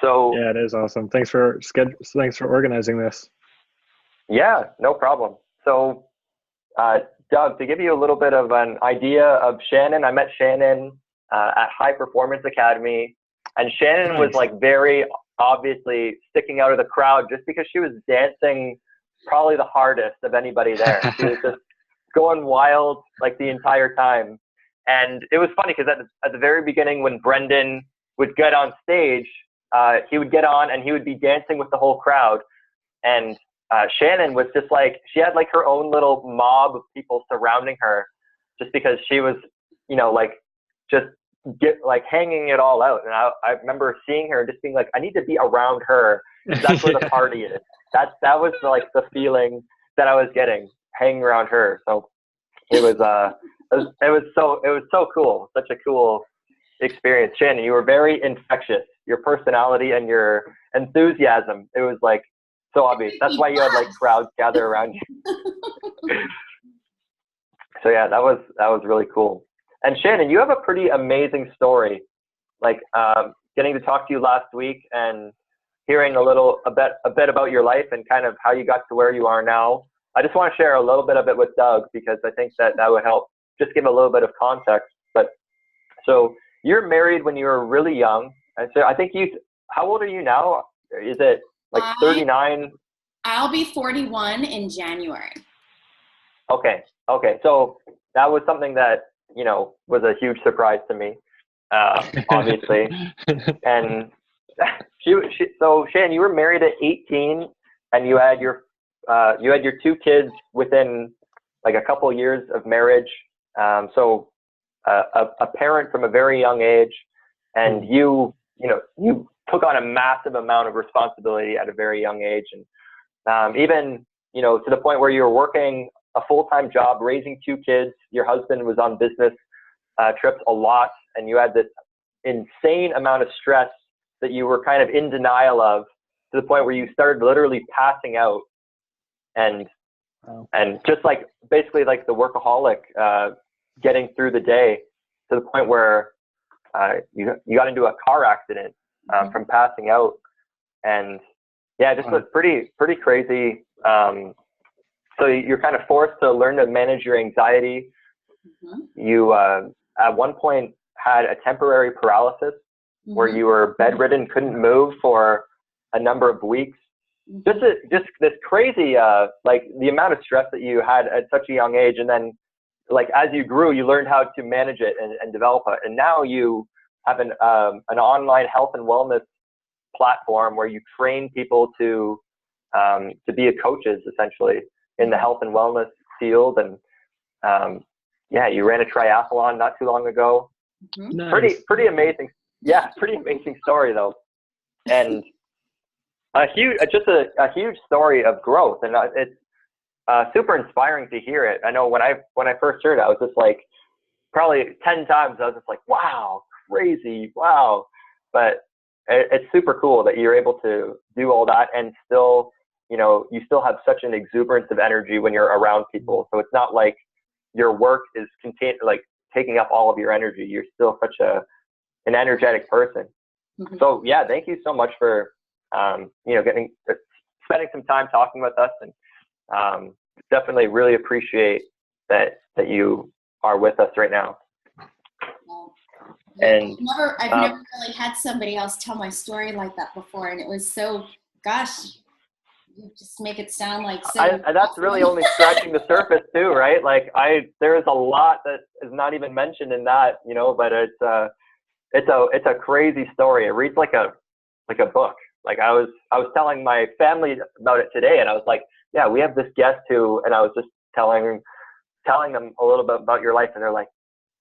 So Yeah, it is awesome. Thanks for organizing this. yeah, no problem. So Doug, to give you a little bit of an idea of Shannon, I met Shannon at High Performance Academy, and Shannon was Nice. like very obviously sticking out of the crowd just because she was dancing probably the hardest of anybody there. She was just going wild like the entire time. And it was funny because at the very beginning when Brendan would get on stage, he would get on and he would be dancing with the whole crowd. And Shannon was just like, she had like her own little mob of people surrounding her just because she was, like just hanging it all out. And I remember seeing her and just being like, I need to be around her because that's where the Yeah. party is. That was like the feeling that I was getting hanging around her. So it was, it was so cool. Such a cool experience. Shannon, you were very infectious. Your personality and your enthusiasm, it was like so obvious. That's why you had like crowds gather around you. So yeah, that was really cool. And Shannon, you have a pretty amazing story. Like getting to talk to you last week and hearing a bit about your life and kind of how you got to where you are now. I just want to share a little bit of it with Doug because I think that would help just give a little bit of context. But so you're married when you were really young. And so I think how old are you now? Is it like 39? I'll be 41 in January. Okay. So that was something that, was a huge surprise to me, obviously. And so Shannon, you were married at 18 and you had your two kids within like a couple years of marriage. So a parent from a very young age, and you took on a massive amount of responsibility at a very young age. And even, to the point where you were working a full-time job, raising two kids, your husband was on business trips a lot, and you had this insane amount of stress that you were kind of in denial of, to the point where you started literally passing out and just like basically like the workaholic, getting through the day, to the point where you got into a car accident from passing out. And yeah, just was pretty crazy. So you're kind of forced to learn to manage your anxiety. You at one point had a temporary paralysis where you were bedridden, couldn't move for a number of weeks. Just this crazy, like the amount of stress that you had at such a young age. And then like, as you grew, you learned how to manage it and develop it. And now you have an online health and wellness platform where you train people to be coaches essentially in the health and wellness field. And yeah, you ran a triathlon not too long ago. Nice. Pretty amazing. Yeah, pretty amazing story though. And a huge story of growth. And it's super inspiring to hear it. I know when I first heard it, I was just like, probably 10 times, I was just like, wow, crazy, wow. But it's super cool that you're able to do all that and still, you still have such an exuberance of energy when you're around people. So it's not like your work is taking up all of your energy. You're still such an energetic person. So yeah, thank you so much for, spending some time talking with us, and definitely really appreciate that you are with us right now. And I've never really had somebody else tell my story like that before, and it was so, gosh, you just make it sound like so. That's really only scratching the surface too, right? Like there is a lot that is not even mentioned in that, but it's a crazy story. It reads like a book. Like I was telling my family about it today, and I was like, yeah, we have this guest who, and I was just telling them a little bit about your life, and they're like,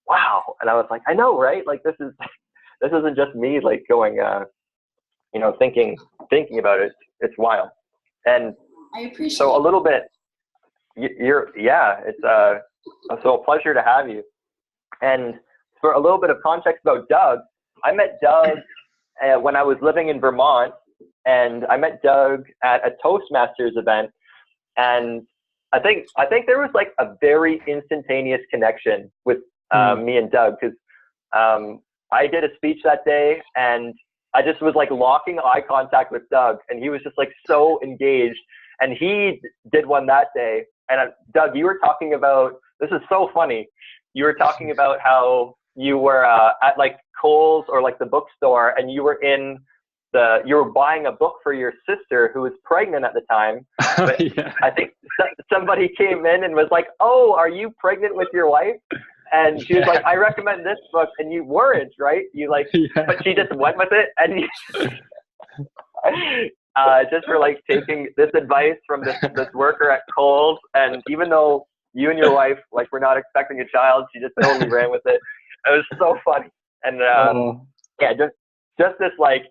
wow. And I was like, I know, right? Like this isn't just me like going, thinking about it. It's wild. And I appreciate so a little bit, it's so a pleasure to have you. And for a little bit of context about Doug, I met Doug when I was living in Vermont, and I met Doug at a Toastmasters event. And I think there was like a very instantaneous connection with me and Doug, because I did a speech that day, and I just was like locking eye contact with Doug, and he was just like so engaged. And he did one that day. And Doug, you were talking about, this is so funny. You were talking about how you were at like Kohl's or like the bookstore, and you were you were buying a book for your sister who was pregnant at the time. But Yeah. I think somebody came in and was like, "Oh, are you pregnant with your wife?" And she was like, "I recommend this book," and you weren't, right? You like, Yeah. but she just went with it, and just for like taking this advice from this worker at Kohl's. And even though you and your wife like were not expecting a child, she just totally ran with it. It was so funny. And yeah, just this like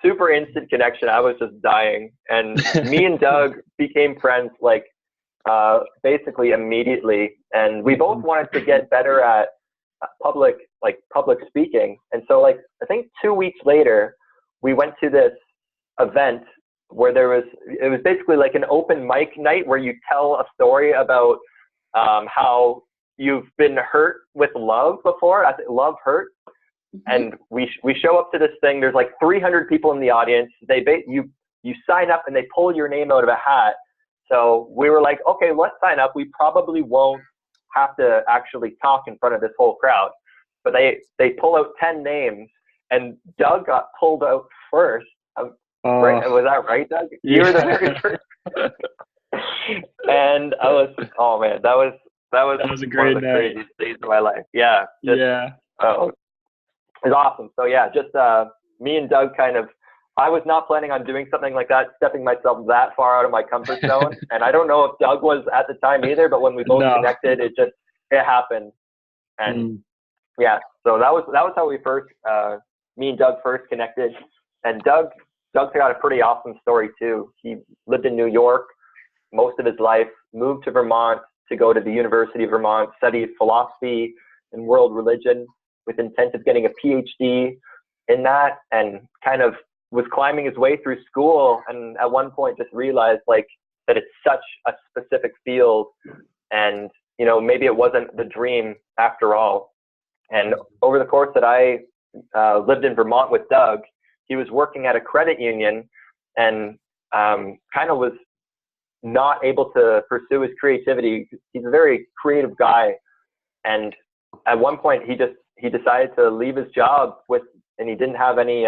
super instant connection. I was just dying. And me and Doug became friends like basically immediately. And we both wanted to get better at public speaking. And so like I think 2 weeks later, we went to this event where it was basically like an open mic night where you tell a story about how you've been hurt with love before. I think love hurt. And we show up to this thing. There's like 300 people in the audience. You sign up and they pull your name out of a hat. So we were like, okay, let's sign up. We probably won't have to actually talk in front of this whole crowd. But they pull out 10 names, and Doug got pulled out first. Right? Was that right, Doug? Yeah. You were the very first. And I was, oh man, that was a great one of the night. craziest days of my life. Yeah. Yeah. It was awesome. So yeah, just me and Doug I was not planning on doing something like that, stepping myself that far out of my comfort zone. And I don't know if Doug was at the time either, but when we both connected, it happened. And yeah, so that was how we first, me and Doug first connected. And Doug's got a pretty awesome story too. He lived in New York most of his life, moved to Vermont to go to the University of Vermont, studied philosophy and world religion with intent of getting a PhD in that, and kind of was climbing his way through school. And at one point just realized like that it's such a specific field, and maybe it wasn't the dream after all. And over the course that I lived in Vermont with Doug, he was working at a credit union and kind of was not able to pursue his creativity. He's a very creative guy. And at one point he decided to leave his job and he didn't have any,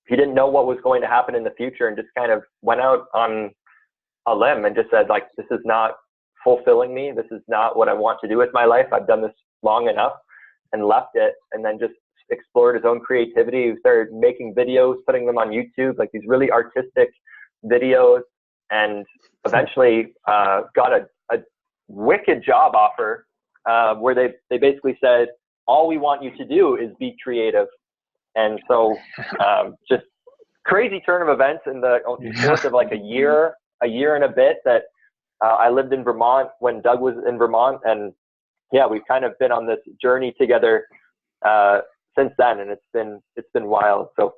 he didn't know what was going to happen in the future, and just kind of went out on a limb and just said like, this is not fulfilling me. This is not what I want to do with my life. I've done this long enough, and left it. And then just explored his own creativity. He started making videos, putting them on YouTube, like these really artistic videos, and eventually got a wicked job offer where they basically said, all we want you to do is be creative. And so just crazy turn of events in the course of like a year and a bit that I lived in Vermont when Doug was in Vermont. And yeah, we've kind of been on this journey together since then, and it's been wild. So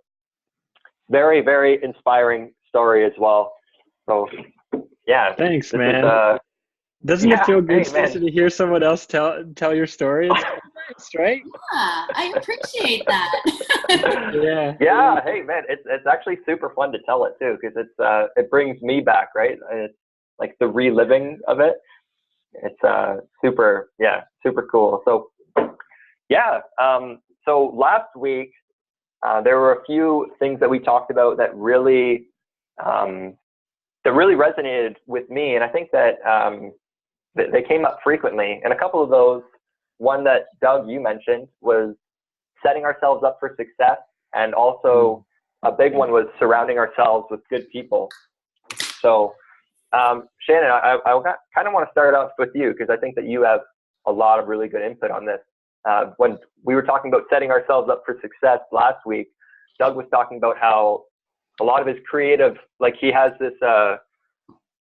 very, very inspiring story as well. So yeah. Thanks, man. Doesn't it feel good to hear someone else tell your story? It's nice, right? Yeah, I appreciate that. Yeah. Hey, man, it's actually super fun to tell it too, because it brings me back, right? And it's like the reliving of it. It's super cool. So yeah. So last week there were a few things that we talked about that really resonated with me, and I think that they came up frequently. And a couple of those, one that Doug, you mentioned, was setting ourselves up for success, and also a big one was surrounding ourselves with good people. So Shannon, I kind of want to start off with you, because I think that you have a lot of really good input on this. When we were talking about setting ourselves up for success last week, Doug was talking about how a lot of his creative, like he has this,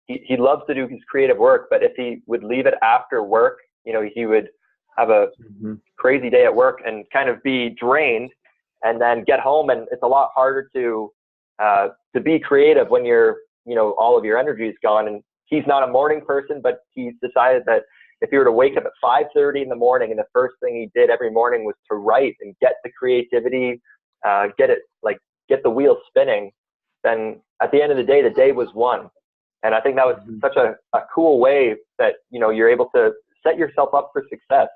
he loves to do his creative work, but if he would leave it after work, he would have a crazy day at work and kind of be drained, and then get home, and it's a lot harder to be creative when all of your energy is gone. And he's not a morning person, but he's decided that if he were to wake up at 5:30 in the morning, and the first thing he did every morning was to write and get the creativity get the wheel spinning, then at the end of the day was won. And I think that was such a cool way that, you're able to set yourself up for success.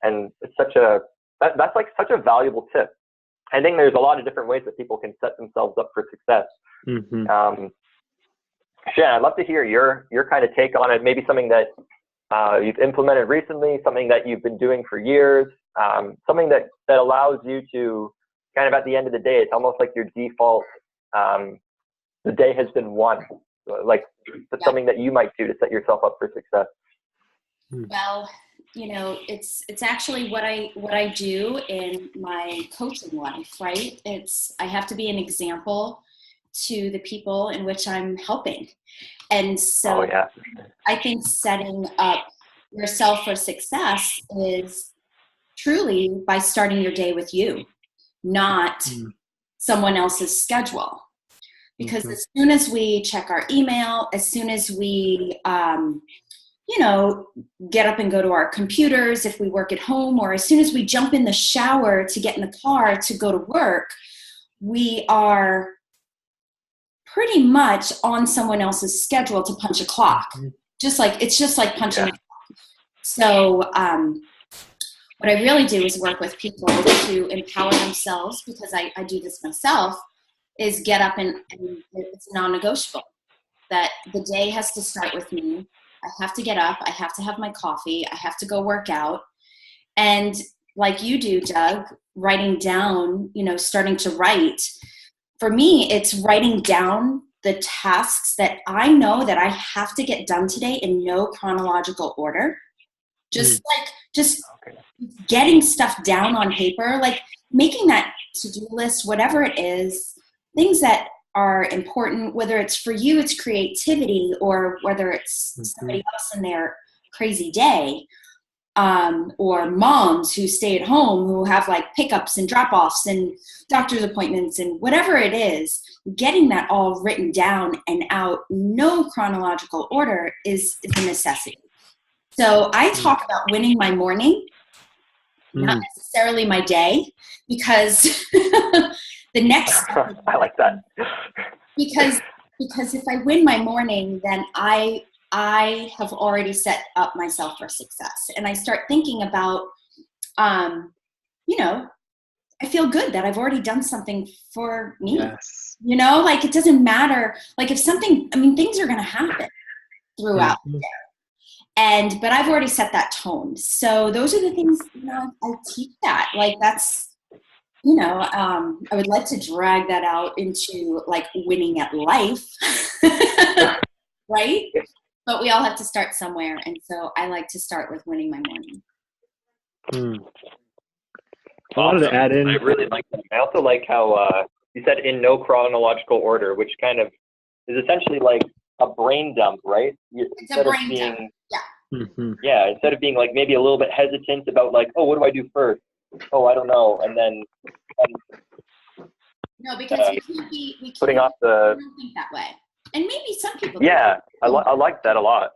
And it's that's like such a valuable tip. I think there's a lot of different ways that people can set themselves up for success. Shan, I'd love to hear your kind of take on it. Maybe something that you've implemented recently, something that you've been doing for years, something that allows you to kind of, at the end of the day, it's almost like your default, the day has been won. Like something that you might do to set yourself up for success. Well, it's actually what I do in my coaching life, right? I have to be an example to the people in which I'm helping. And so I think setting up yourself for success is truly by starting your day with you, not someone else's schedule. Because as soon as we check our email, as soon as we, get up and go to our computers, if we work at home, or as soon as we jump in the shower to get in the car to go to work, we are pretty much on someone else's schedule to punch a clock. It's just like punching a clock. So what I really do is work with people to empower themselves, because I do this myself, is get up and it's non-negotiable that the day has to start with me. I have to get up. I have to have my coffee. I have to go work out. And like you do, Doug, writing down, starting to write. For me, it's writing down the tasks that I know that I have to get done today in no chronological order. Just getting stuff down on paper, like making that to-do list, whatever it is, things that are important, whether it's for you, it's creativity, or whether it's somebody else in their crazy day, or moms who stay at home who have like pickups and drop-offs and doctor's appointments and whatever it is, getting that all written down and out, no chronological order is a necessity. So I talk about winning my morning, not necessarily my day, because the next I like that. because if I win my morning, then I have already set up myself for success. And I start thinking about, I feel good that I've already done something for me. Yes. It doesn't matter. Like if things are going to happen throughout the day. But I've already set that tone. So those are the things, I teach that. Like that's, I would like to drag that out into like winning at life, right? But we all have to start somewhere. And so I like to start with winning my morning. I wanted to add in. I really like that. I also like how you said in no chronological order, which kind of is essentially like a brain dump, right? It's a brain dump. Yeah. Yeah, instead of being like maybe a little bit hesitant about like, oh, what do I do first? Oh, I don't know. And then no, because we can't putting off the. We don't think that way, and maybe some people. Yeah, I like that a lot.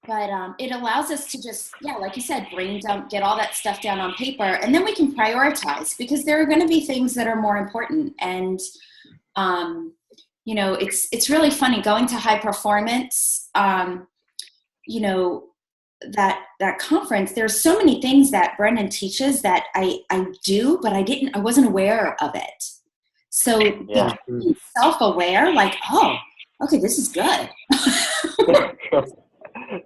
But it allows us to just, like you said, brain dump, get all that stuff down on paper, and then we can prioritize, because there are going to be things that are more important. And it's really funny going to High Performance. That conference, there's so many things that Brendan teaches that I do, but I wasn't aware of it. So being self-aware, like, oh, okay, this is good.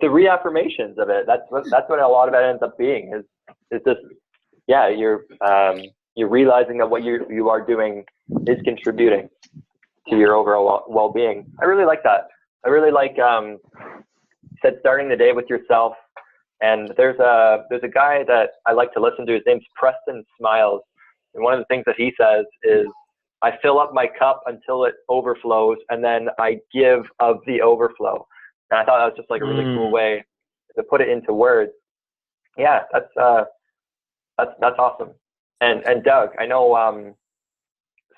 The reaffirmations of it, that's what a lot of it ends up being, is just, you're realizing that what you are doing is contributing to your overall well-being. I really like that. I really like, said starting the day with yourself. And there's a guy that I like to listen to. His name's Preston Myles. And one of the things that he says is, I fill up my cup until it overflows, and then I give of the overflow. And I thought that was just like a really cool way to put it into words. Yeah, that's awesome. And Doug, I know,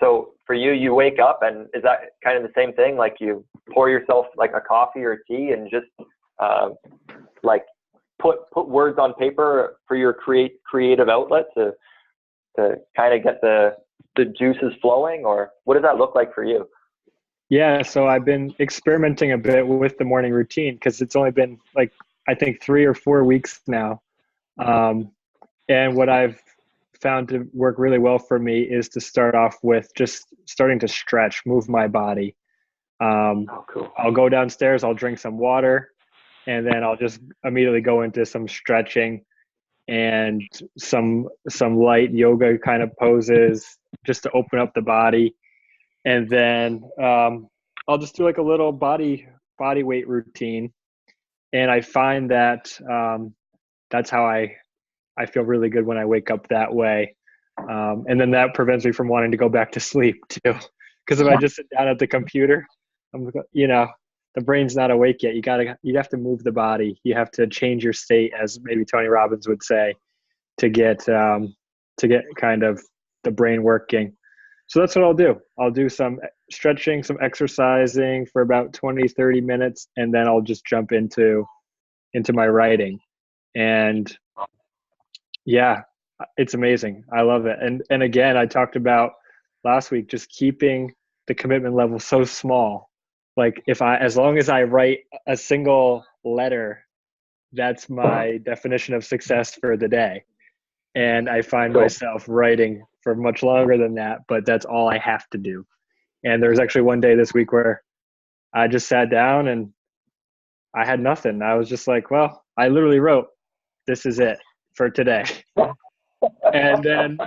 so for you, you wake up, and is that kind of the same thing? Like you pour yourself like a coffee or tea and just like put words on paper for your creative outlet to to kind of get the juices flowing, or what does that look like for you? Yeah, so I've been experimenting a bit with the morning routine because it's only been like, I think 3 or 4 weeks now. And what I've found to work really well for me is to start off with just starting to stretch, move my body. Oh, cool. I'll go downstairs, I'll drink some water, and then I'll just immediately go into some stretching and some light yoga kind of poses just to open up the body. And then I'll just do like a little body weight routine. And I find that that's how I feel really good when I wake up that way. And then that prevents me from wanting to go back to sleep too. Because if I just sit down at the computer, the brain's not awake yet. You have to move the body. You have to change your state, as maybe Tony Robbins would say, to get kind of the brain working. So that's what I'll do. I'll do some stretching, some exercising for about 20, 30 minutes, and then I'll just jump into my writing. And yeah, it's amazing. I love it. And again, I talked about last week, just keeping the commitment level so small. Like as long as I write a single letter, that's my definition of success for the day. And I find myself writing for much longer than that, but that's all I have to do. And there's actually one day this week where I just sat down and I had nothing. I was just like, well, I literally wrote, this is it for today. And then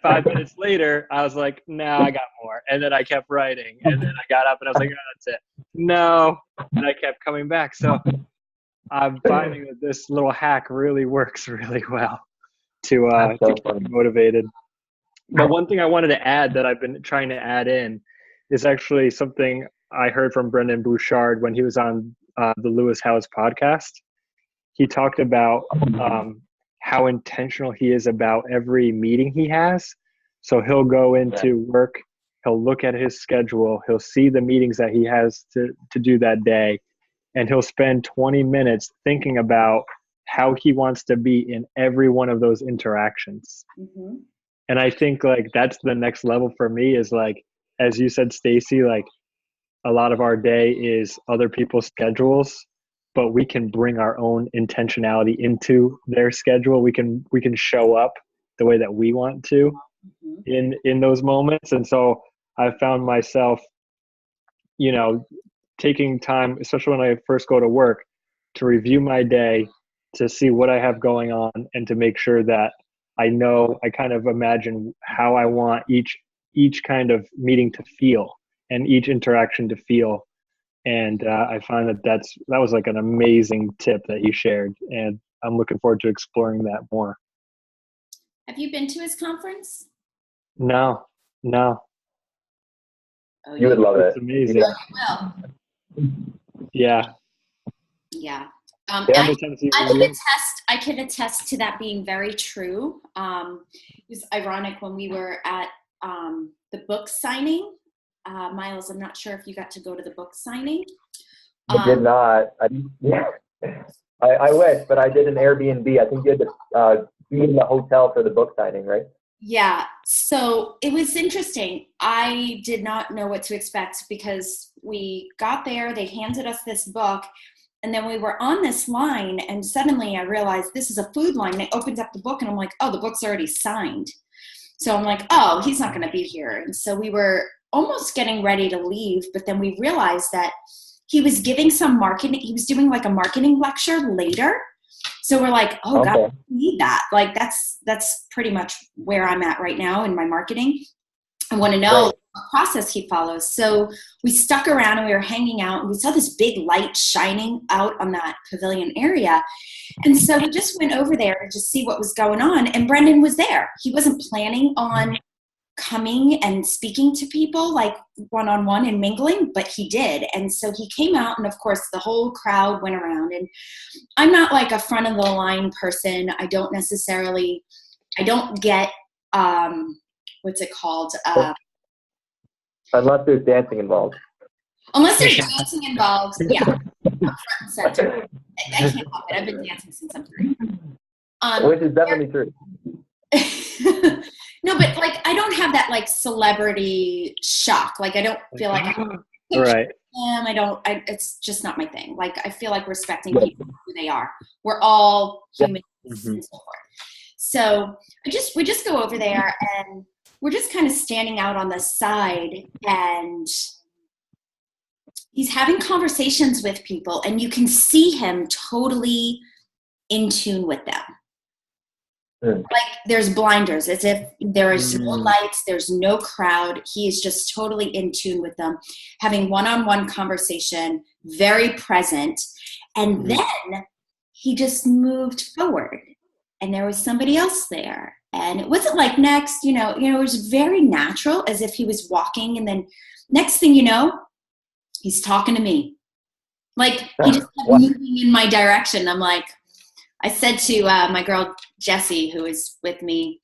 5 minutes later, I was like, no, I got more. And then I kept writing. And then I got up and I was like, oh, that's it. No. And I kept coming back. So I'm finding that this little hack really works really well to keep me motivated. But one thing I wanted to add that I've been trying to add in is actually something I heard from Brendan Bouchard when he was on the Lewis Howes podcast. He talked about how intentional he is about every meeting he has. So he'll go into work, he'll look at his schedule, he'll see the meetings that he has to do that day, and he'll spend 20 minutes thinking about how he wants to be in every one of those interactions. Mm-hmm. And I think like that's the next level for me is like, as you said, Stacy, like a lot of our day is other people's schedules, but we can bring our own intentionality into their schedule. We can show up the way that we want to in those moments. And so I found myself, taking time, especially when I first go to work, to review my day, to see what I have going on, and to make sure that I kind of imagine how I want each kind of meeting to feel and each interaction to feel. And I find that was like an amazing tip that you shared, and I'm looking forward to exploring that more. Have you been to his conference? No. Oh, you would love it. It's amazing. Oh, you will. Yeah. Yeah. I could attest to that being very true. It was ironic when we were at the book signing. Myles, I'm not sure if you got to go to the book signing. I did not. I wish, but I did an Airbnb. I think you had to be in the hotel for the book signing, right? Yeah. So it was interesting. I did not know what to expect because we got there, they handed us this book, and then we were on this line, and suddenly I realized this is a food line. They opened up the book, and I'm like, oh, the book's already signed. So I'm like, oh, he's not going to be here. And so we were almost getting ready to leave, but then we realized that he was giving some marketing. He was doing like a marketing lecture later. So we're like, oh, okay. God, we need that. Like that's pretty much where I'm at right now in my marketing. I want to know what process he follows. So we stuck around and we were hanging out, and we saw this big light shining out on that pavilion area. And so we just went over there to just see what was going on. And Brendan was there. He wasn't planning on coming and speaking to people like one-on-one and mingling, but he did. And so he came out, and of course the whole crowd went around. And I'm not like a front of the line person. I don't get, what's it called? Unless there's dancing involved. Unless there's dancing involved, yeah. I'm front and center. I can't help it. I've been dancing since I'm 3. Which is definitely true. No, but like, I don't have that like celebrity shock. Like, I don't feel like I Right. it's just not my thing. Like, I feel like respecting people for who they are. We're all humans and so forth. So we just go over there and we're just kind of standing out on the side, and he's having conversations with people, and you can see him totally in tune with them. Like there's blinders, as if there is no lights, there's no crowd. He is just totally in tune with them, having one-on-one conversation, very present. And then he just moved forward, and there was somebody else there. And it wasn't like next, it was very natural, as if he was walking, and then next thing you know, he's talking to me. Like he just kept moving in my direction. I'm like, I said to my girl, Jessie, who is with me,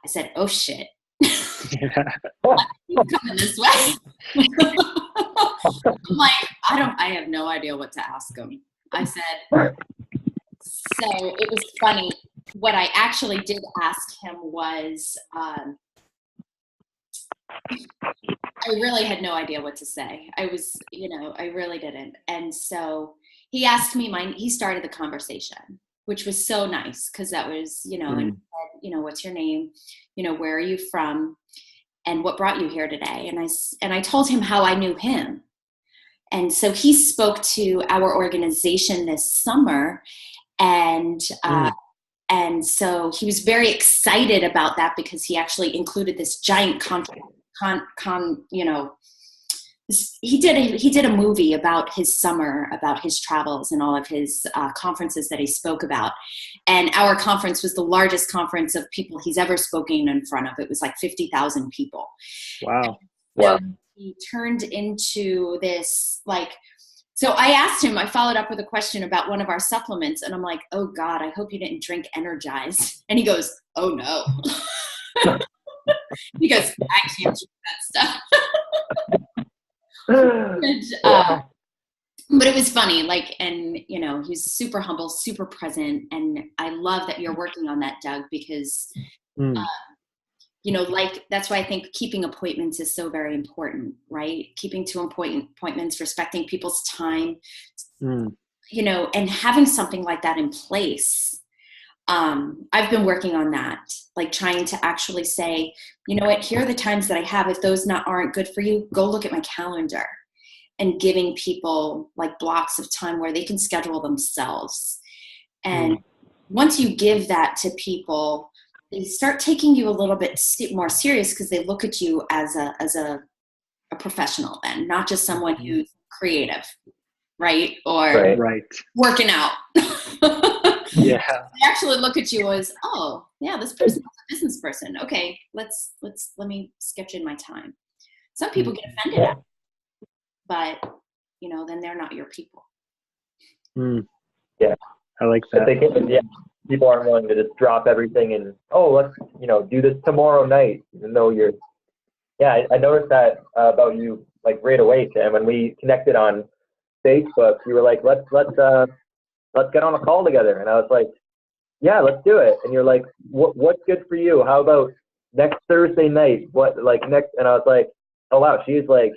I said, oh shit. He's coming this way. I'm like, I have no idea what to ask him. I said, so it was funny. What I actually did ask him was, I really had no idea what to say. I was, I really didn't. And so he asked me he started the conversation, which was so nice, because that was, and he said, what's your name? Where are you from? And what brought you here today? And I told him how I knew him. And so he spoke to our organization this summer, and so he was very excited about that, because he actually included this giant he did a movie about his summer, about his travels and all of his conferences that he spoke about. And our conference was the largest conference of people he's ever spoken in front of. It was like 50,000 people. Wow. So he turned into this, like, so I asked him, I followed up with a question about one of our supplements, and I'm like, oh God, I hope you didn't drink Energized. And he goes, oh no. He goes, I can't drink that stuff. But it was funny, like, and he's super humble, super present, and I love that you're working on that, Doug, because like, that's why I think keeping appointments is so very important, right? Keeping to appointments, respecting people's time, and having something like that in place. I've been working on that, like trying to actually say, you know what, here are the times that I have. If those aren't good for you, go look at my calendar, and giving people like blocks of time where they can schedule themselves. And once you give that to people, they start taking you a little bit more serious, because they look at you as a professional, then, not just someone who's creative, right? Or working out. Yeah. They actually look at you as, oh yeah, this person's a business person. Okay, let me sketch in my time. Some people get offended at it, but then they're not your people. Yeah, I like that. People aren't willing to just drop everything and, oh, let's do this tomorrow night, even though you're. Yeah, I noticed that about you, like, right away, Sam. When we connected on Facebook, you were like, let's get on a call together. And I was like, yeah, let's do it. And you're like, what's good for you? How about next Thursday night? What, like, next? And I was like, oh wow, she's like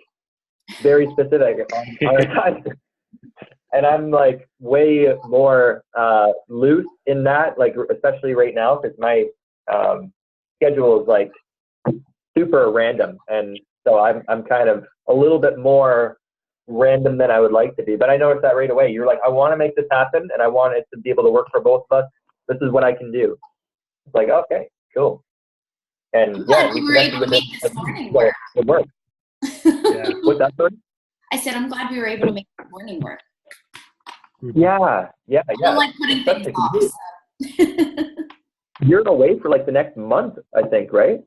very specific on our time. And I'm like way more loose in that, like, especially right now, because my schedule is like super random. And so I'm kind of a little bit more random than I would like to be. But I noticed that right away. You're like, I want to make this happen, and I want it to be able to work for both of us. This is what I can do. It's like, okay, cool. And we were able to make this morning work. It worked. Yeah. What's that, sorry? I said, I'm glad we were able to make the morning work. Yeah. I like putting things off. So. You're away for like the next month, I think, right?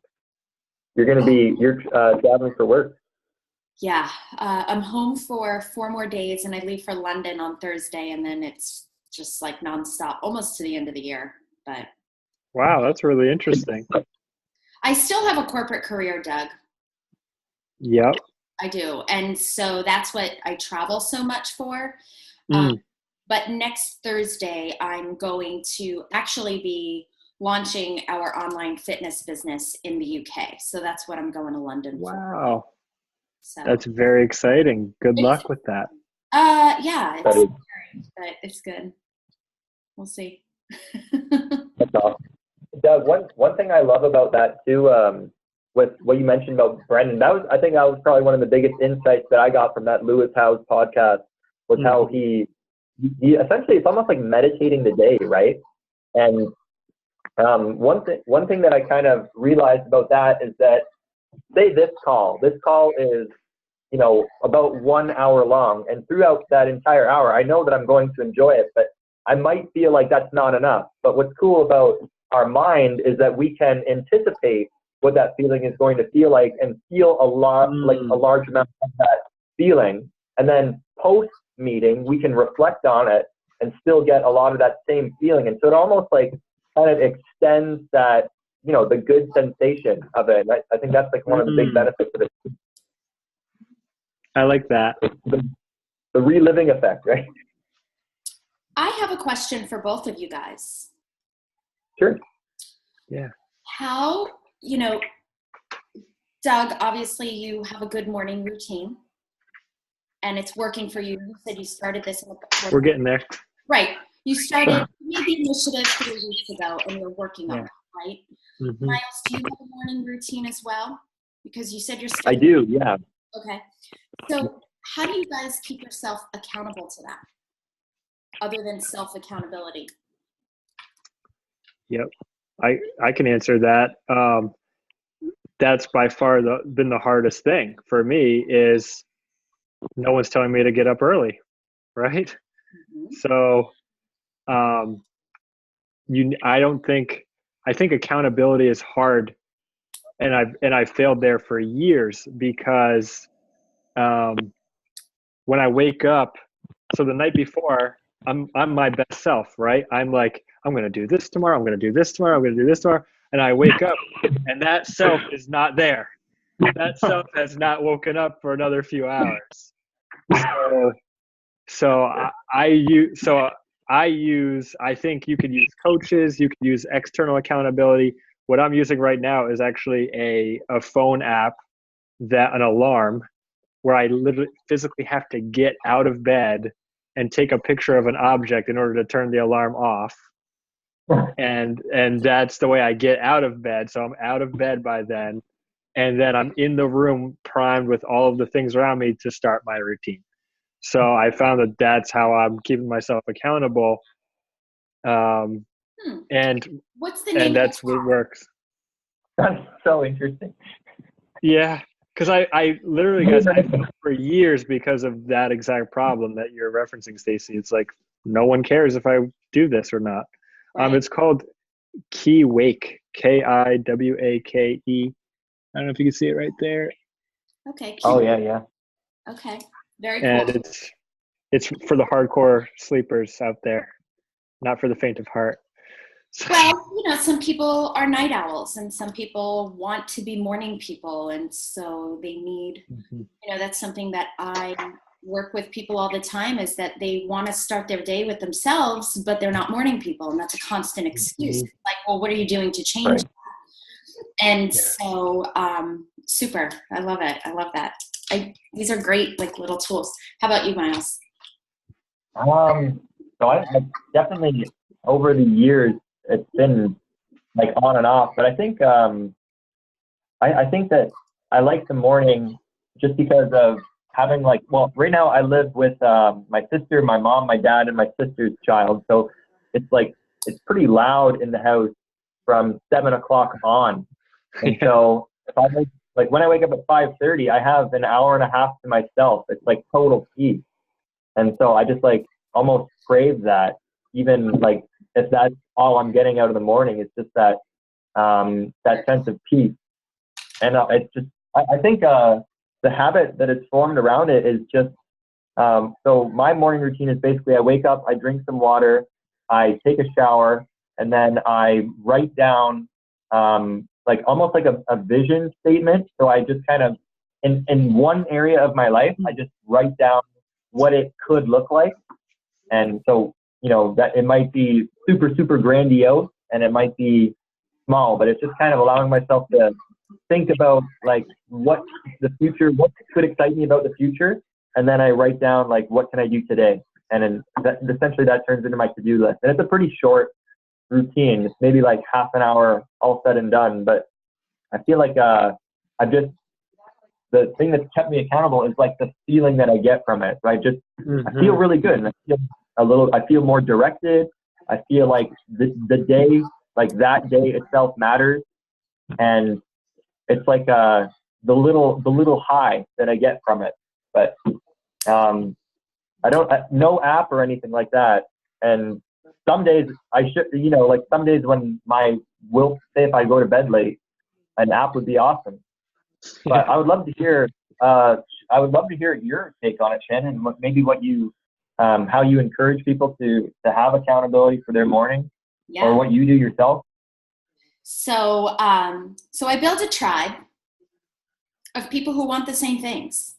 You're traveling for work. Yeah, I'm home for 4 more days, and I leave for London on Thursday, and then it's just like nonstop, almost to the end of the year. But wow, that's really interesting. I still have a corporate career, Doug. Yep. I do, and so that's what I travel so much for. But next Thursday, I'm going to actually be launching our online fitness business in the UK. So that's what I'm going to London for. Wow. So That's very exciting. Good luck with that. Yeah, it's scary, but it's good. We'll see. That's awesome. Doug, one thing I love about that too, with what you mentioned about Brendan, I think that was probably one of the biggest insights that I got from that Lewis Howes podcast, was how he essentially, it's almost like meditating the day, right? And one thing that I kind of realized about that is that, say this call is, you know, about 1 hour long, and throughout that entire hour, I know that I'm going to enjoy it, but I might feel like that's not enough. But what's cool about our mind is that we can anticipate what that feeling is going to feel like, and feel a lot, like a large amount of that feeling. And then post meeting, we can reflect on it and still get a lot of that same feeling. And so it almost like kind of extends that, you know, the good sensation of it. And I think that's like one of the big benefits of it. I like that. The reliving effect, right? I have a question for both of you guys. Sure. Yeah. How, you know, Doug, obviously you have a good morning routine and it's working for you. You said you started this. We're getting there. Right. You started, you made the initiative 3 weeks ago and you're working on it, right? Myles, do you have a morning routine as well? Because you said you're still— I do, yeah. Okay. So how do you guys keep yourself accountable to that, other than self-accountability? Yep. I can answer that. That's by far been the hardest thing for me, is no one's telling me to get up early, right? So I think accountability is hard, and I've failed there for years, because when I wake up, so the night before, I'm my best self, right? I'm like, I'm going to do this tomorrow. I'm going to do this tomorrow. I'm going to do this tomorrow. And I wake up and that self is not there. That self has not woken up for another few hours. So I think you could use coaches, you could use external accountability. What I'm using right now is actually a phone app, an alarm, where I literally physically have to get out of bed and take a picture of an object in order to turn the alarm off. And that's the way I get out of bed. So I'm out of bed by then. And then I'm in the room primed with all of the things around me to start my routine. So I found that that's how I'm keeping myself accountable. And what's the name? And that's what works. That's so interesting. Yeah. Because I literally, guys, I failed for years because of that exact problem that you're referencing, Stacey. It's like, no one cares if I do this or not. Right. It's called Key Wake, Kiwake. I don't know if you can see it right there. Okay. Oh yeah. Okay. Very cool. And it's for the hardcore sleepers out there, not for the faint of heart. Well, you know, some people are night owls and some people want to be morning people. And so they need, you know, that's something that I work with people all the time, is that they want to start their day with themselves, but they're not morning people. And that's a constant excuse. Like, well, what are you doing to change that? And so, super. I love it. I love that. These are great, like, little tools. How about you, Myles? So I definitely, over the years, it's been like on and off, but I think I think that I like the morning just because of having, like, well, right now I live with my sister, my mom, my dad, and my sister's child. So it's like, it's pretty loud in the house from 7 o'clock on. And so if I like when I wake up at 5:30, I have an hour and a half to myself. It's like total peace. And so I just like almost crave that, even like if that's all I'm getting out of the morning. It's just that that sense of peace. And it's just, I think the habit that it's formed around it is just, so my morning routine is basically I wake up, I drink some water, I take a shower, and then I write down like almost like a vision statement. So I just kind of, in one area of my life, I just write down what it could look like. And so, you know, that it might be super, super grandiose, and it might be small, but it's just kind of allowing myself to think about like what the future, what could excite me about the future. And then I write down like, what can I do today? And then essentially that turns into my to-do list. And it's a pretty short routine. It's maybe like half an hour all said and done. But I feel like the thing that's kept me accountable is like the feeling that I get from it, right? Just, I feel really good. And I feel more directed. I feel like the day, like that day itself matters. And it's like the little high that I get from it. But no app or anything like that. And some days I should, like some days when say if I go to bed late, an app would be awesome. But I would love to hear your take on it, Shannon. Maybe what you, how you encourage people to have accountability for their morning, or what you do yourself. So I built a tribe of people who want the same things.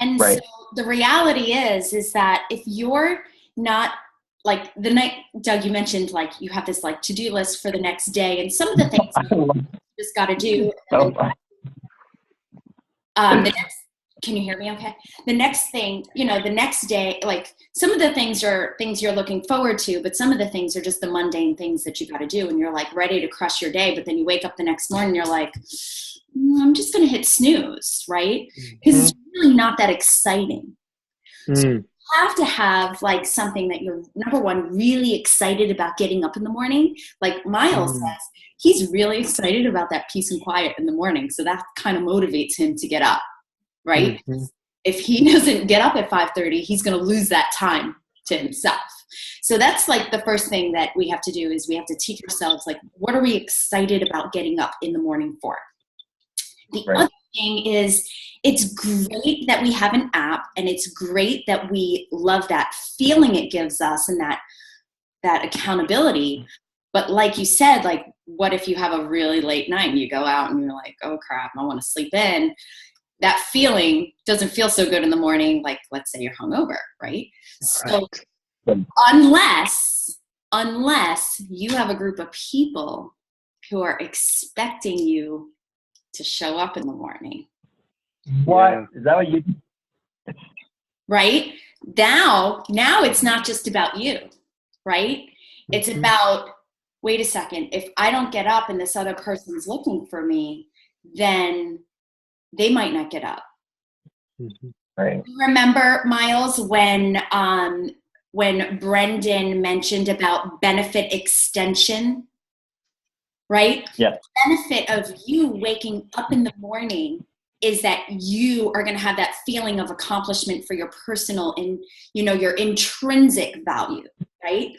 And so the reality is that if you're not like the night, Doug, you mentioned like you have this like to-do list for the next day, and some of the things you just got to do. Can you hear me okay? The next thing, the next day, like some of the things are things you're looking forward to, but some of the things are just the mundane things that you got to do, and you're like ready to crush your day, but then you wake up the next morning and you're like, I'm just going to hit snooze, right? Because it's really not that exciting. So you have to have like something that you're, number one, really excited about getting up in the morning. Like Myles says, he's really excited about that peace and quiet in the morning. So that kind of motivates him to get up, right? If he doesn't get up at 5:30, he's going to lose that time to himself. So that's like the first thing that we have to do is we have to teach ourselves, like, what are we excited about getting up in the morning for? The other thing is it's great that we have an app, and it's great that we love that feeling it gives us and that accountability. But like you said, like, what if you have a really late night and you go out and you're like, oh crap, I want to sleep in. That feeling doesn't feel so good in the morning. Like, let's say you're hungover, right? So unless you have a group of people who are expecting you to show up in the morning. What? Is that what you do? Right? Now it's not just about you, right? It's about, wait a second, if I don't get up and this other person's looking for me, then they might not get up. Right. Remember, Myles, when Brendan mentioned about benefit extension, right? Yeah. The benefit of you waking up in the morning is that you are going to have that feeling of accomplishment for your personal and, your intrinsic value, right?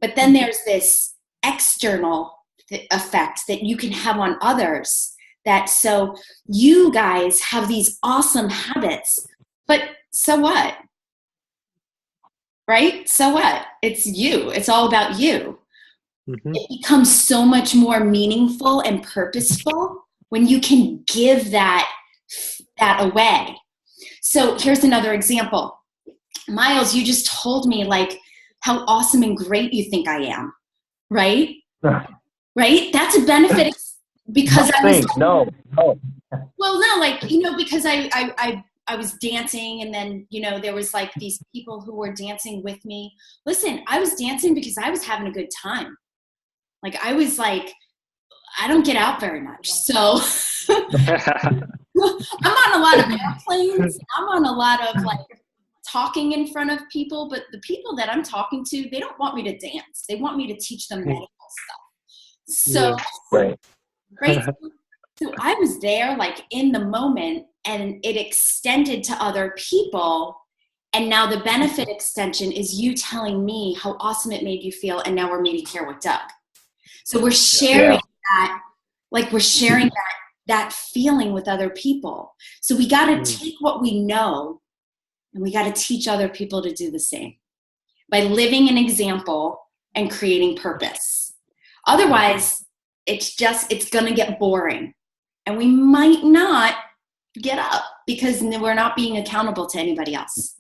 But then there's this external effect that you can have on others. That so you guys have these awesome habits, but so what? Right? So what? It's you. It's all about you. It becomes so much more meaningful and purposeful when you can give that away. So here's another example. Myles, you just told me like how awesome and great you think I am, right? Right? That's a benefit because no. Well, no, like, because I was dancing, and then, there was like these people who were dancing with me. Listen, I was dancing because I was having a good time. Like, I was like, I don't get out very much. So I'm on a lot of airplanes. I'm on a lot of like talking in front of people, but the people that I'm talking to, they don't want me to dance. They want me to teach them medical stuff. So, right. So I was there like in the moment, and it extended to other people. And now the benefit extension is you telling me how awesome it made you feel. And now we're meeting here with Doug. So we're sharing that, like we're sharing that feeling with other people. So we got to take what we know, and we got to teach other people to do the same by living an example and creating purpose. Otherwise, it's going to get boring, and we might not get up because we're not being accountable to anybody else.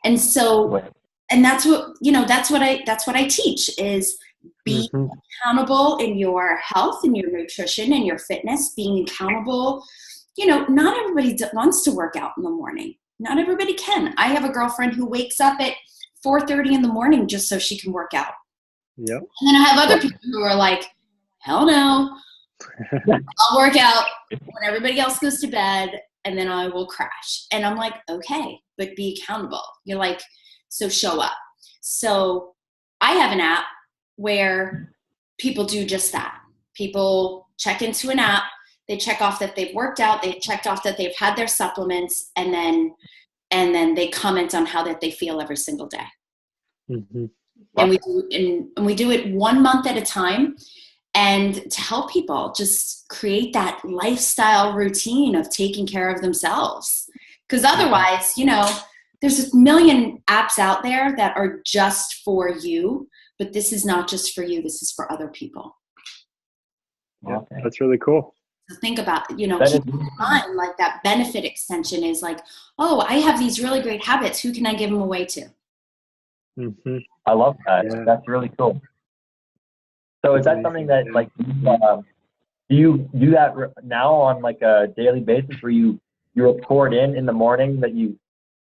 And so, and that's what I teach is Be accountable in your health and your nutrition and your fitness, being accountable. Not everybody wants to work out in the morning. Not everybody can. I have a girlfriend who wakes up at 4:30 in the morning just so she can work out. Yep. And then I have other people who are like, hell no, I'll work out when everybody else goes to bed and then I will crash. And I'm like, okay, but be accountable. You're like, so show up. So I have an app where people do just that. People check into an app. They check off that they've worked out. They've checked off that they've had their supplements, and then they comment on how that they feel every single day. And we do it 1 month at a time, and to help people just create that lifestyle routine of taking care of themselves. Because otherwise, there's a million apps out there that are just for you, but this is not just for you. This is for other people. Yeah, that's really cool. So think about, keep in mind, like that benefit extension is like, oh, I have these really great habits. Who can I give them away to? I love that. Yeah. That's really cool. So is that something that like, do you do that now on like a daily basis where you report in the morning that you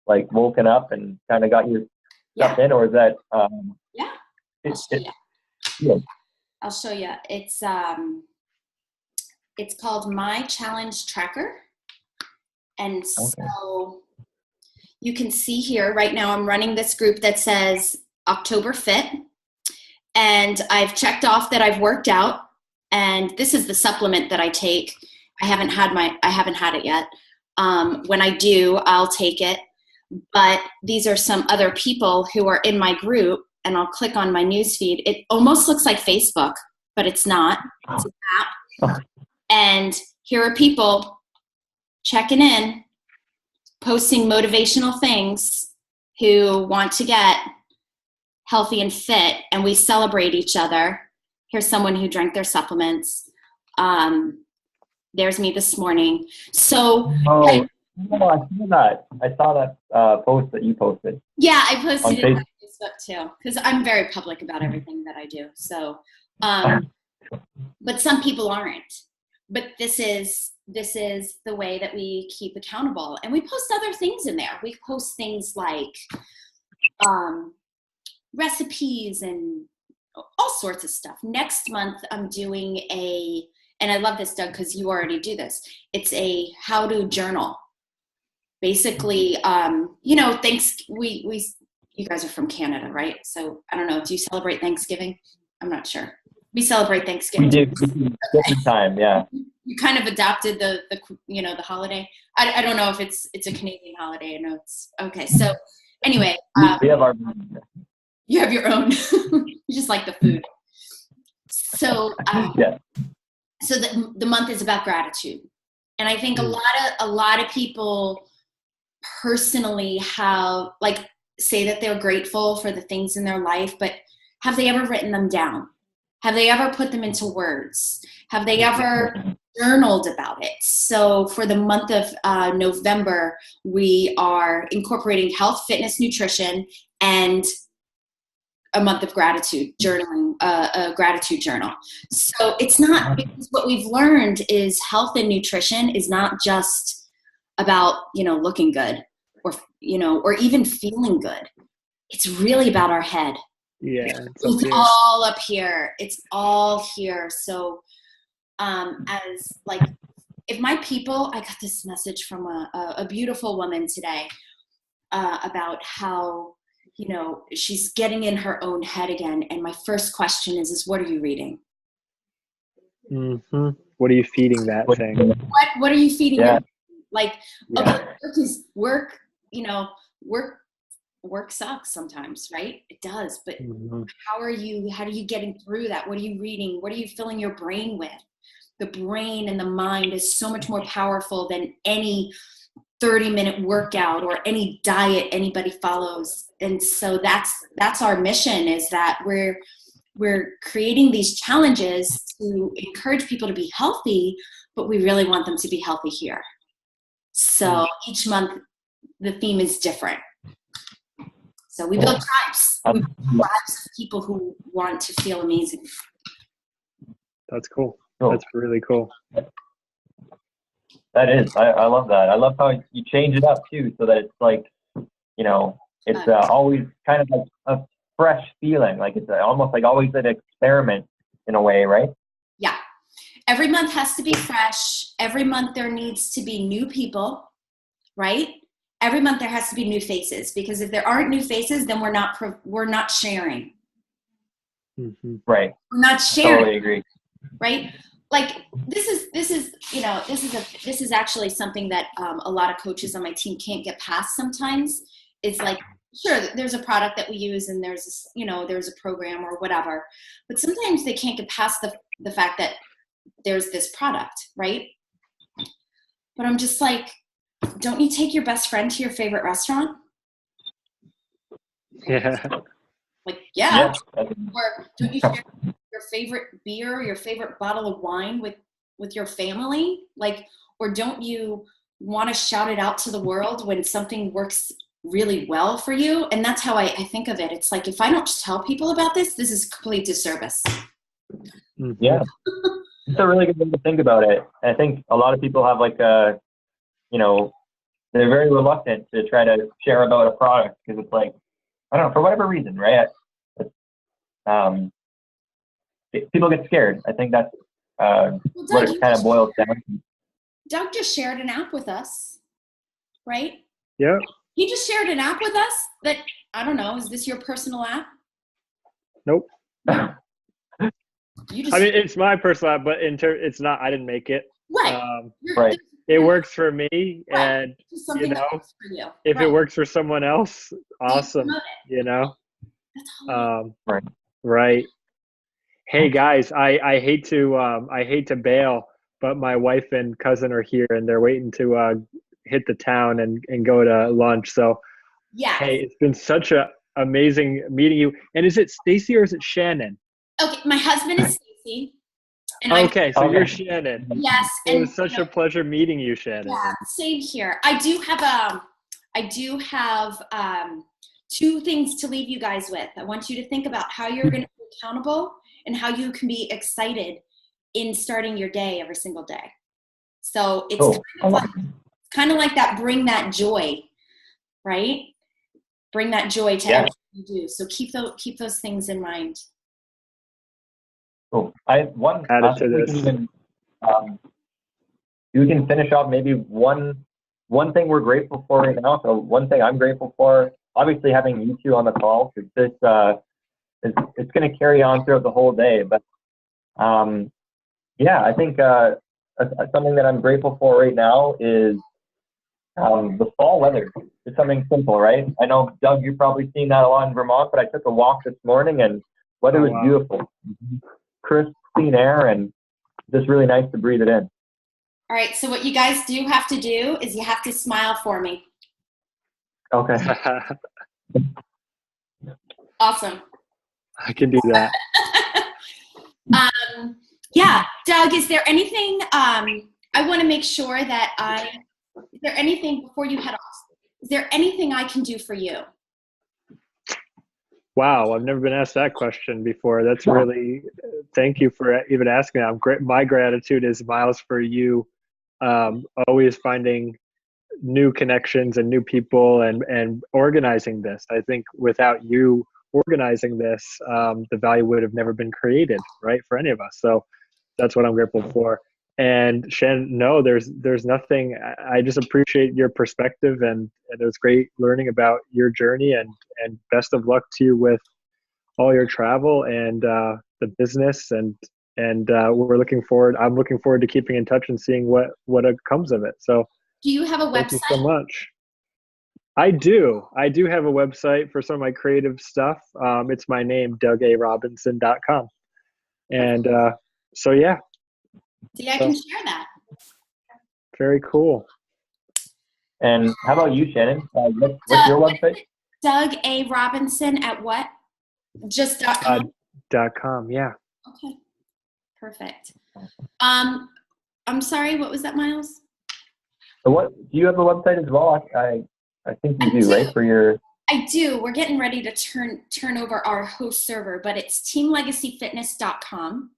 like woken up and kind of got your stuff in, or is that, I'll show you. It's called My Challenge Tracker. And so you can see here right now I'm running this group that says October Fit. And I've checked off that I've worked out. And this is the supplement that I take. I haven't had it yet. When I do, I'll take it. But these are some other people who are in my group, and I'll click on my newsfeed. It almost looks like Facebook, but it's not. It's an app. And here are people checking in, posting motivational things, who want to get healthy and fit, and we celebrate each other. Here's someone who drank their supplements. There's me this morning. So I saw that post that you posted. Yeah, I posted it on Facebook too, because I'm very public about everything that I do. So, but some people aren't. But this is the way that we keep accountable, and we post other things in there. We post things like recipes and all sorts of stuff. Next month, I'm doing and I love this, Doug, because you already do this. It's a how-to journal. Basically, you guys are from Canada, right? So I don't know. Do you celebrate Thanksgiving? I'm not sure. We celebrate Thanksgiving. We do. Different time, yeah. You kind of adopted the holiday. I don't know if it's a Canadian holiday. I know it's okay. So anyway, we have our. You have your own. You just like the food. So so the month is about gratitude, and I think a lot of people personally have say that they're grateful for the things in their life, but have they ever written them down? Have they ever put them into words? Have they ever journaled about it? So for the month of November, we are incorporating health, fitness, nutrition, and a month of gratitude, journaling, a gratitude journal. So it's not, because what we've learned is health and nutrition is not just about, looking good or even feeling good. It's really about our head. Yeah. It's all up here. It's all here. So if my people, I got this message from a beautiful woman today about how, she's getting in her own head again. And my first question is what are you reading? Mm-hmm. What are you feeding that thing? What are you feeding them? Yeah. Work, work sucks sometimes, right? It does. But how are you getting through that? What are you reading? What are you filling your brain with? The brain and the mind is so much more powerful than any 30-minute workout or any diet anybody follows. And so that's our mission, is that we're creating these challenges to encourage people to be healthy, but we really want them to be healthy here. So each month the theme is different. So we build tribes. We build tribes of people who want to feel amazing. That's cool. Cool. That's really cool. That is. I love that. I love how you change it up too, so that it's like, it's always kind of like a fresh feeling. Like it's almost like always an experiment in a way, right? Yeah. Every month has to be fresh. Every month there needs to be new people, right? Every month there has to be new faces, because if there aren't new faces, then we're not sharing. Mm-hmm. Right. We're not sharing. Totally agree. Right? Like this is actually something that a lot of coaches on my team can't get past sometimes. It's like, sure, there's a product that we use and there's this, there's a program or whatever, but sometimes they can't get past the fact that there's this product, right? But I'm just like, don't you take your best friend to your favorite restaurant? Yeah. Like, yeah. Yeah. Or don't you share your favorite beer, your favorite bottle of wine with your family? Like, or don't you want to shout it out to the world when something works really well for you? And that's how I think of it. It's like, if I don't tell people about this is complete disservice. Mm-hmm. Yeah. It's a really good way to think about it. I think a lot of people have like they're very reluctant to try to share about a product because it's like, I don't know, for whatever reason, right? People get scared. I think that's what it kind of boils down to. Doug just shared an app with us, right? Yeah. He just shared an app with us that, I don't know, is this your personal app? Nope. You I mean, it's my personal app, but it's not. I didn't make it. Right. Right. It works for me, Right. and that works for you. if right. it works for someone else, awesome. That's all. Right. Hey guys, I hate to bail, but my wife and cousin are here, and they're waiting to hit the town and go to lunch. So, yeah. Hey, it's been such a amazing meeting you. And is it Stacy or is it Shannon? Okay, my husband is Stacy. Okay, so you're Shannon. Yes. It was such a pleasure meeting you, Shannon. Yeah, same here. I do have two things to leave you guys with. I want you to think about how you're going to be accountable and how you can be excited in starting your day every single day. So it's kind of like that, bring that joy, right? Bring that joy to everything you do. So keep those things in mind. Cool. I think we can even we can finish off maybe one thing we're grateful for right now. So one thing I'm grateful for, obviously having you two on the call, because this it's going to carry on throughout the whole day. But I think something that I'm grateful for right now is the fall weather. It's something simple, right? I know, Doug, you've probably seen that a lot in Vermont, but I took a walk this morning and weather was beautiful. Crisp, clean air, and just really nice to breathe it in. All right, so what you guys do have to do is you have to smile for me. Okay. Awesome. I can do that. Doug, is there anything, I want to make sure that is there anything before you head off? Is there anything I can do for you? Wow, I've never been asked that question before. That's really, thank you for even asking that. My gratitude is, Myles, for you always finding new connections and new people and organizing this. I think without you organizing this, the value would have never been created, right, for any of us. So that's what I'm grateful for. And Shannon, no, there's nothing. I just appreciate your perspective, and it was great learning about your journey, and best of luck to you with all your travel and the business, and we're looking forward. I'm looking forward to keeping in touch and seeing what comes of it. So, do you have a website? Thank you so much. I do have a website for some of my creative stuff. It's my name, DougARobinson.com, and so yeah. See, I can share that. Very cool. And how about you, Shannon? What's your website? Doug A. Robinson at what? Just .com? .com, yeah. Okay, perfect. I'm sorry, what was that, Myles? So what, do you have a website as well? I think you do, right? For your... I do. We're getting ready to turn over our host server, but it's teamlegacyfitness.com.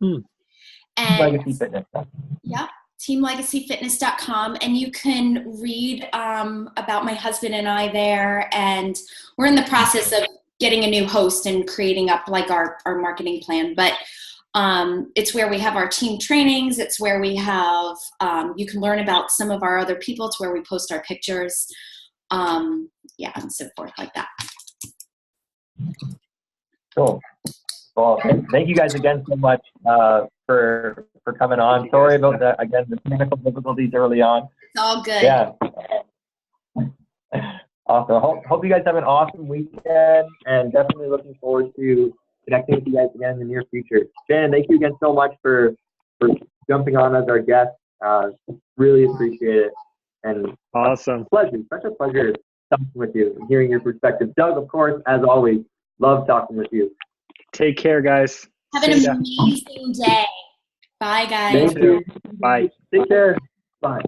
And Legacy Fitness. yeah, teamlegacyfitness.com, and you can read about my husband and I there, and we're in the process of getting a new host and creating up like our marketing plan, but it's where we have our team trainings. It's where we have you can learn about some of our other people. It's where we post our pictures, and so forth like that. Cool. Well, thank you guys again so much for coming on. Sorry about that, again, the technical difficulties early on. It's all good. Yeah. Awesome. Hope you guys have an awesome weekend, and definitely looking forward to connecting with you guys again in the near future. Shannon, thank you again so much for jumping on as our guest. Really appreciate it. And Awesome. Such a pleasure talking with you and hearing your perspective. Doug, of course, as always, love talking with you. Take care, guys. Have an amazing day. Bye, guys. Thank you. Bye. Take care. Bye.